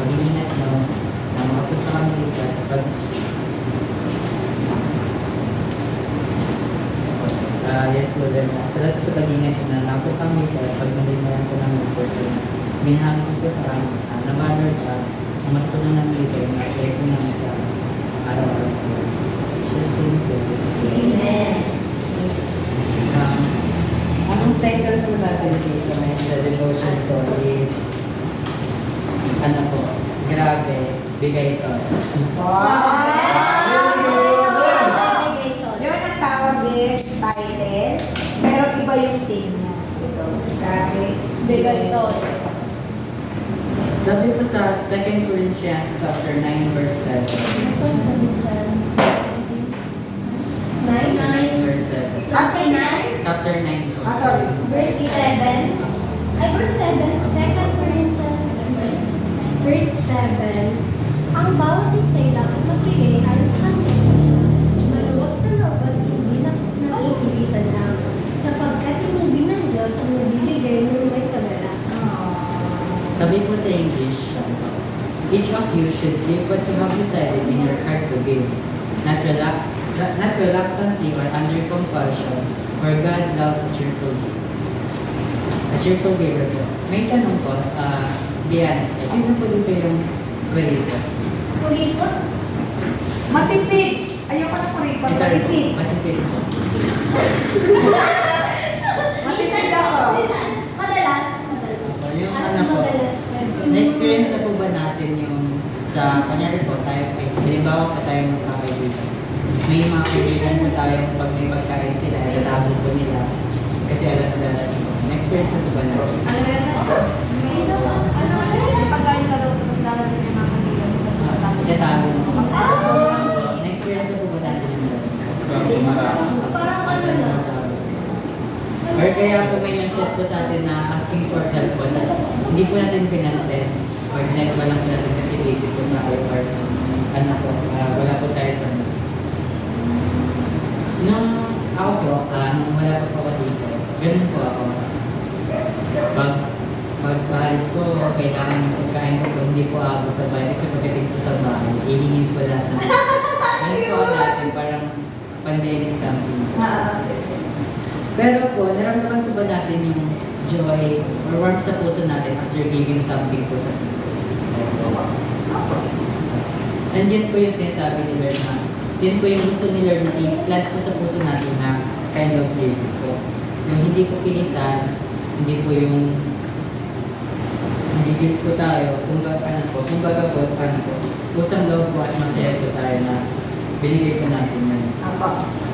pag-iingat nyo na makapunta kami dito at yes, brother. Salamat sa pag-ingat na nakapot kami at pag nalimayan ko ng resort ko. Minahangin ko sa nabalor sa matutunan namin dito na share ko namin sa araw-araw ko. Jesus name ko. Amen. Ang title po natin dito sa devotion ko is ano po, grabe, bigay ko. Yun ang tawag is title, pero iba yung theme niya. Ito, grabe. Bigay ito. Sabi po sa 2 Corinthians chapter 9 verse 7. 9. Verse 7. After 9? Chapter 9 po. Sorry. Verse 7. Ay, verse 7. 2 Corinthians. Verse 7. Ang bawat isa ay dapat magbigay ayon sa kanyang siya. Maluwag sa loob at hindi nakikilitan lang. Sapagkat inibig ng Diyos ang nagbibigay ng may kagala. Sabi po sa English, each of you should give what you have decided in your heart to give, not reluctantly or under compulsion, for God loves a cheerful giver. A cheerful giver po. May tanong po, be honest po, sino po dito yung kurito? Kuripot? Matipid. Ayoko na kuripot. Matipid. Matipid po. Matipid ako. Madalas. Yung Ano ano po, madalas? na-experience na po ba natin yung sa kanyari po tayo, halimbawa pa tayo magkakaibigan. May mga kaibigan po tayo pag may pagkain sila, ilalabo po nila kasi alam nila natin po. Na-experience na po ba natin? Ano yan? May pagkain ka daw sa pasalan ng mga kaibigan mo kasi Itatago mo. Ah! Na-experience na po ba natin yung Parang ano na. Or kaya po may nag-chat po sa atin na asking for help po, tapos hindi po natin pinansin. Or net walang po natin kasi busy po tayo or ano po, wala po tayo sa nung ako po, nung wala po ako dito, ganun po ako. Pag-paalis po, kailangan ng pagkain ko po, hindi po abot sa bahay. Kasi pagdating po sa bahay, ihingin po lahat ng ganun po ako natin, parang pandemic something. Pero po, naramdaman po ba natin yung joy or warmth sa puso natin after giving something po sa people? And yun po yung sinasabi ni Lord na, yun po yung gusto ni Lord na i-plant po sa puso natin na kind of giving po. Yung hindi po pilitan, hindi po yung bigil po tayo, kumbaga po, pusang loob po at masaya po tayo na binigay po natin yun.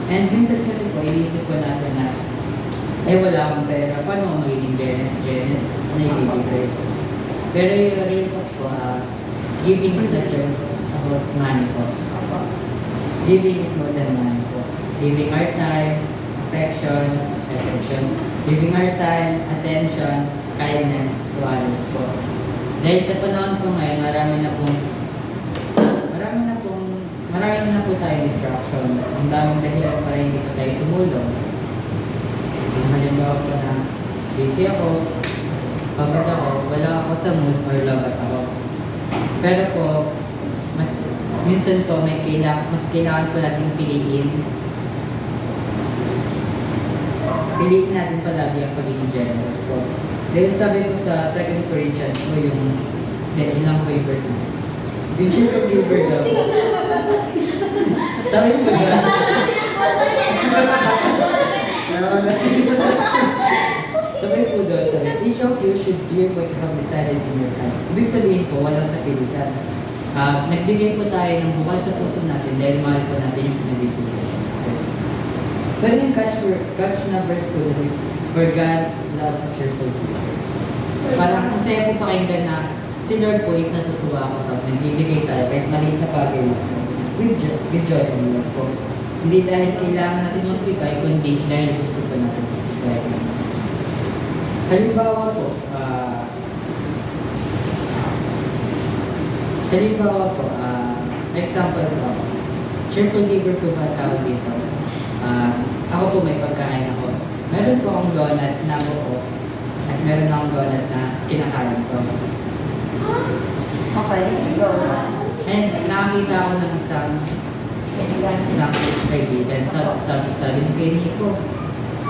And minsan kasi po, inisip po natin na ay wala akong pera, paano ako magiging generous na ibibigay ko? Pero yung real talk po, giving is not just about money po. Giving is more than money po. Giving our time, giving our time, attention, kindness to others po. Dahil sa panahon po ngayon, marami na po tayo distraction. Ang daming dahilan para hindi pa tayo tumulong. Halimbawa po na busy ako, pagod ako, wala ako sa mood or labat ako. Pero po, minsan po mas kailangan po natin piliin. Piliin natin palagi ang pagiging generous po. Dahil sabi ko sa 2 Corinthians po yung, yun lang po yung verse na. Yung cheerful giver daw. Sabi ko ba? Sabi po doon, each of you should give what you have decided in your heart. Ibig sabihin po, walang sapilitan. Nagbigay po tayo ng bukal sa puso natin dahil mahal po natin yung pinabibigay. Pero yung catch na verse po doon is, for God loves a cheerful giver. Parang ang saya po pakinggan na si Lord po is natutuwa kapag nagbibigay tayo kahit maliit na bagay lang po. With joy and love po. Hindi dahil kailangan natin magbigay, kundi dahil gusto po natin magbigay. Halimbawa po, example po, cheerful giver po ba tawag dito? Ako po may pagkain ako. Meron po akong donut na buo at meron akong donut na kinakain ko. Okay, sige, go. And nakakita ako ng isang kaibigan. Sabi ni kay Nico,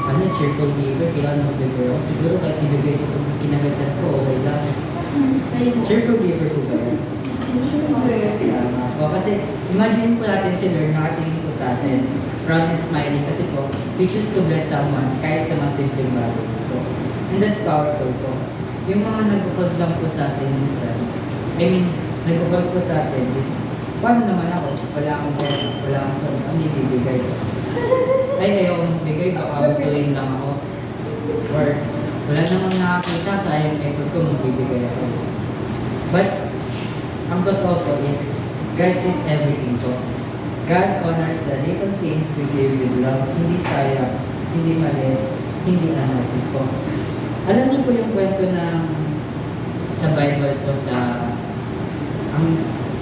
ano, cheerful giver, kailangan magbigay ako. Siguro kahit ibigay ko itong kinagatan ko, okay lang. Cheerful giver ko ba yan? Tama po. Kasi imagine po natin si Lord nakatingin po sa atin, proud and smiling kasi po, we choose to bless someone kahit sa mga simpleng bagay po. And that's powerful po. Yung mga nag-call lang po sa atin minsan, nag-call po sa atin is, paano naman ako? Wala akong pera, wala akong sa ano ibibigay ko. Ay, ayaw akong magbigay, baka gustuin lang ako. Or, wala namang nakakita sa yung effort ko, magbibigay ako. But, ang totoo po is, God is everything po. God honors the little things we give with love, hindi sayang, hindi mali, hindi unnoticed po. Alam niyo po yung kwento ng sa Bible po sa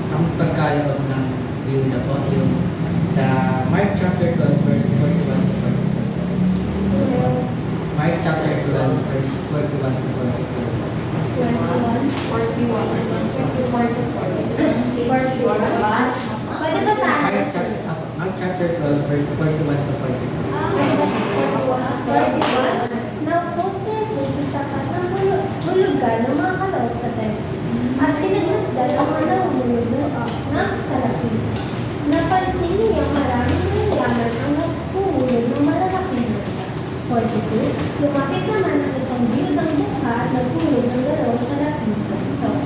ang pagkaloob ng Biyuda po, yung sa Mark chapter 12 verse 41 to 44. Mark chapter 12 verse 41 to 44. Pwede ba sa Mark chapter 12 verse 41 to 44. Now po si Jesus sa tapat ng hulugan ng mga kaloob sa templo at tinagmasdan ang mga nahulog ng salapi. Napansin niya maraming mayayaman ang nagpuhulog ng malalaking mata. 42. Lumapit naman ang isang biyudang mukha at nagpuhulog ng dalawang salaping puso.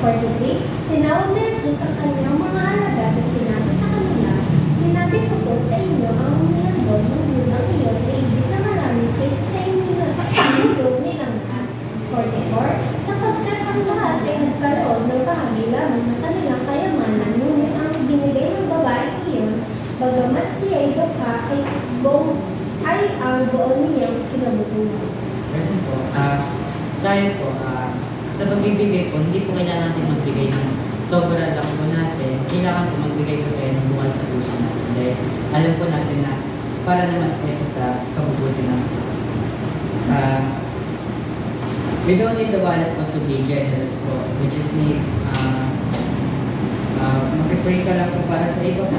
43. Tinawag ni Jesus ang kanyang mga alagad at sinabi sa kanila, sinabi ko po sa inyo ang umihandog ng biyudang iyon na higit na marami kaysa sa inyo na hulog nilang lahat. 44. Sapagkat ang lahat ay nagkaroon ng bahagi lamang ng kanilang kayamanan, ngunit ang binigay ng babaeng iyon, bagamat siya ay dukha, ay ang buon niyang kinabubuhay. Ganun po. Tayo po, sa pagbibigay po, hindi po kailangan natin magbigay ng sobra lang po natin. Kailangan po magbigay po tayo ng buwan sa puso natin. Dahil alam po natin na para naman po ito sa kabubuti ng we don't need the wallet po to be generous po. We just need mag-pray ka lang po para sa iba po.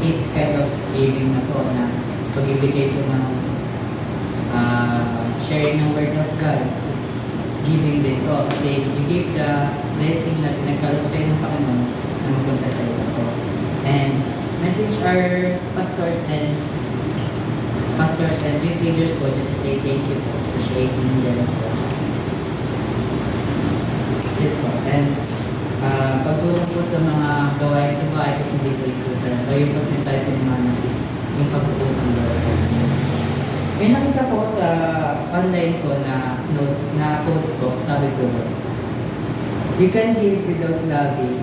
It's kind of giving na po na pagbibigay po ng sharing ng word of God is giving din po. Kasi you give the blessing na pinagkaloob sa ng Panginoon na mapunta sa iba po. And message our pastors and youth leaders po, just say thank you po. Appreciating them po. Yun po. And pagtulong po sa mga gawain sa bahay at hindi po ikutan. O yung pag-decide ng mga natis, yung pagpupusan gawain. May nakita po sa online ko na quote po, sabi ko po, you can give without loving,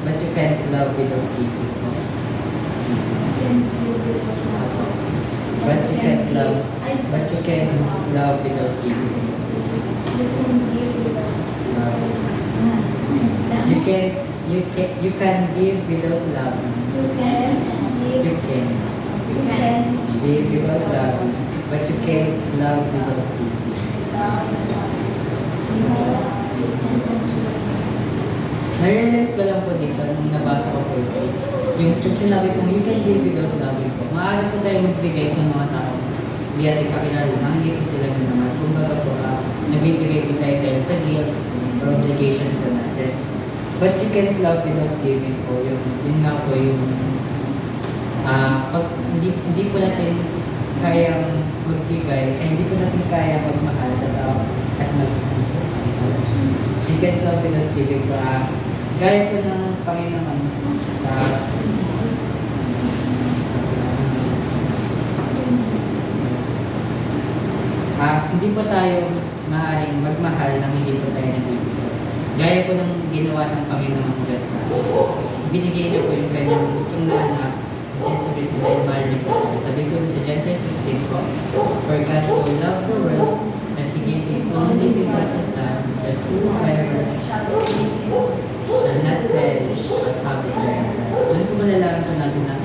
but you can't love without giving po. But you can love without giving. You can give without loving. You can give without loving, but you can't love without giving. Na-realize ko lang po dito, nung nabasa ko po ito, yung sinabi kong you can give without loving po, maaari po tayo magbigay sa mga tao. Hindi natin kakilala, hindi ko sila naman. Kung baga po, nagbibigay ko tayo dahil sa guilt or obligation po natin. But you can't love without giving po. Yun nga po yung pag hindi po natin kayang magbigay, hindi po natin kaya magmahal sa tao at you can't love without giving po. Gaya po ng Panginoon sa hindi po tayo maaaring magmahal nang hindi po tayo nagbibigay. Gaya po ng ginawa ng Panginoon Diyos na binigay niya po yung kanyang gustong na anak si Jesus Cristo dahil mahal niya po. Sabi ko sa John 3:16 po, for God so loved the world that He gave His only begotten Son, that whoever shall not perish but have eternal life. Doon po malalaman po natin na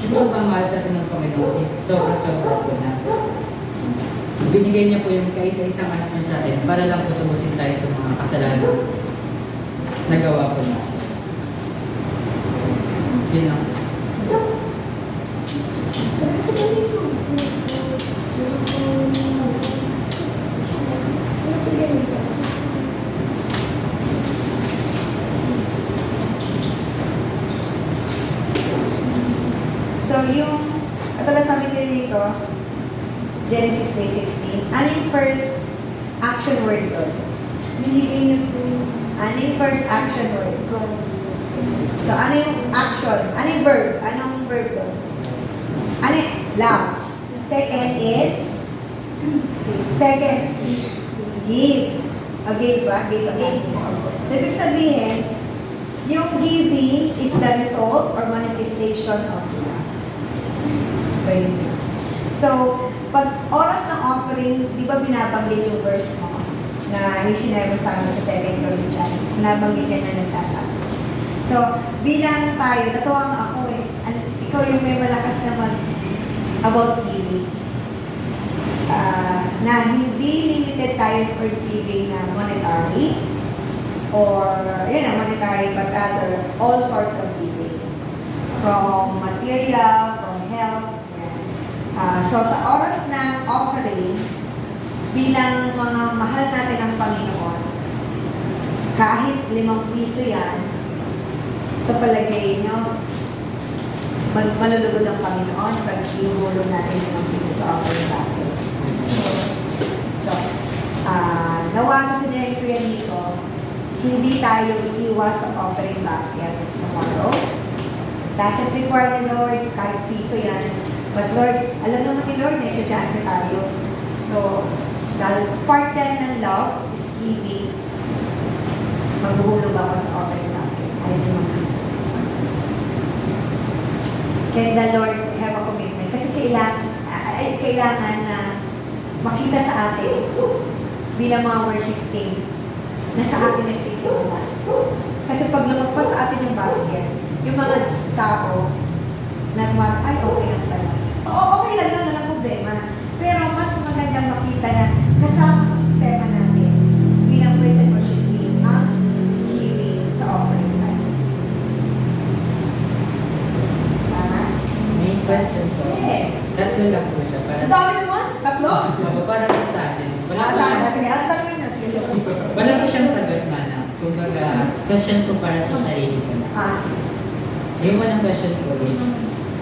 yung pagmamahal sa atin ng Panginoon is sobra-sobra po na binigay niya po yung kaisa-isang anak niya sa atin para lang po tumusin tayo sa mga kasalanan. nagawa ko na. Yun lang. So yung, katulad sabi ko dito, Genesis 3:16, ano yung first action word doon? Binigay niyo po yung Ano yung first action word? So ano yung action? Ano yung verb? Anong verb doon? Ano yung love? Second is? Second, give. Give ba? Give again. So ibig sabihin, yung giving is the result or manifestation of love. So yun yun. So, pag oras ng offering, di ba binabanggit yung verse mo na yung sinabi mo sa amin sa 2 Corinthians, binabanggit yan na nagsasabi. So, bilang tayo, natuwa nga ako eh, ikaw yung may malakas naman about giving. Na hindi limited tayo for giving na monetary or, yun na, monetary, but rather all sorts of giving. From material, from health, yan. So, sa oras ng offering, bilang mga mahal natin ang Panginoon, kahit 5 piso yan, sa palagay nyo, malulugod ang Panginoon pag inuhulog natin 5 piso sa offering basket. So, nawa sa sinari ko yan dito, hindi tayo iiwas sa offering basket tomorrow. Doesn't require ni Lord, kahit piso yan. But Lord, alam naman ni Lord, may estudyante tayo. So, dahil part 10 ng love is giving, maghuhulog ako sa offering basket. Kahit 5 piso. Can the Lord have a commitment? Kasi kailangan na makita sa atin bilang mga worship team na sa atin nagsisimula. Kasi pag lumagpas sa atin yung basket, yung mga tao na ay, okay lang pala. Oo, okay lang lang, walang problema. Pero mas magandang makita na kasama sa sistema natin bilang praise and worship team ang giving sa offering time. Tama? May question po. Yes. Tatlo lang po siya. Para, Ang dami naman? Tatlo? para po sa atin. Wala po Sige, siyang, ang tanongin na. Sige. wala po siyang sagot, manang. Kumbaga, question po para sa sarili ko na. Sige. Yung unang question ko is,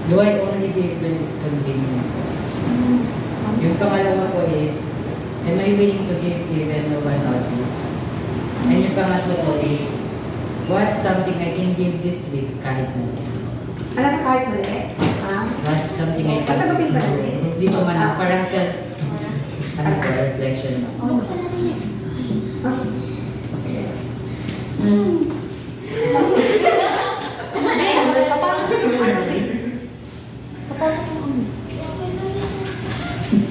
do I only give when it's convenient? Yung pangalawa ko is, am I willing to give even no one notices? And yung pangatlo ko is, what's something I can give this week kahit na? Alam mo kahit mali? What's something I can Sasagutin ba natin? Hindi ko man, parang reflection mo. Buksan natin yan. Sige. Papasok yung ano rin. Papasok yung ano.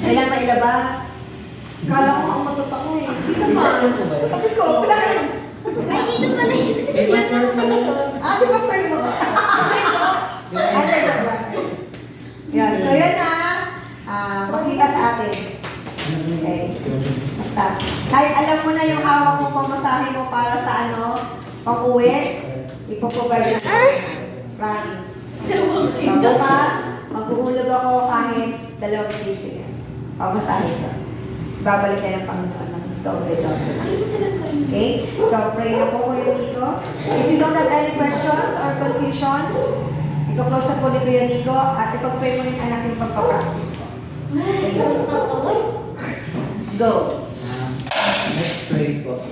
Kailangan mailabas. Kala ko ang matot ako eh. Dito ba? Kapit ko. Pinahin. Ay, dito pala yun. Eh, pastor mo. Si Pastor mo to. Yan. So yan na. Makita sa atin. Okay. Basta. Kahit alam mo na yung hawak mo pamasahe mo para sa ano, pang-uwi, ipoprovide na. Promise. Sa bukas, maghuhulog ako kahit 2 piso yan. Pamasahe ka. Babalik ka ng Panginoon ng doble-doble. Okay? So, pray na po Kuya Nico. If you don't have any questions or confusions, iko-close na po ni Kuya Nico at ipag-pray mo yung anak yung pagpapractice ko. Go. Let's pray po.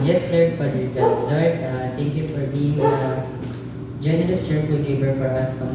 Yes, Lord, Father God. Lord, thank you for being a generous, cheerful giver for us, Panginoon.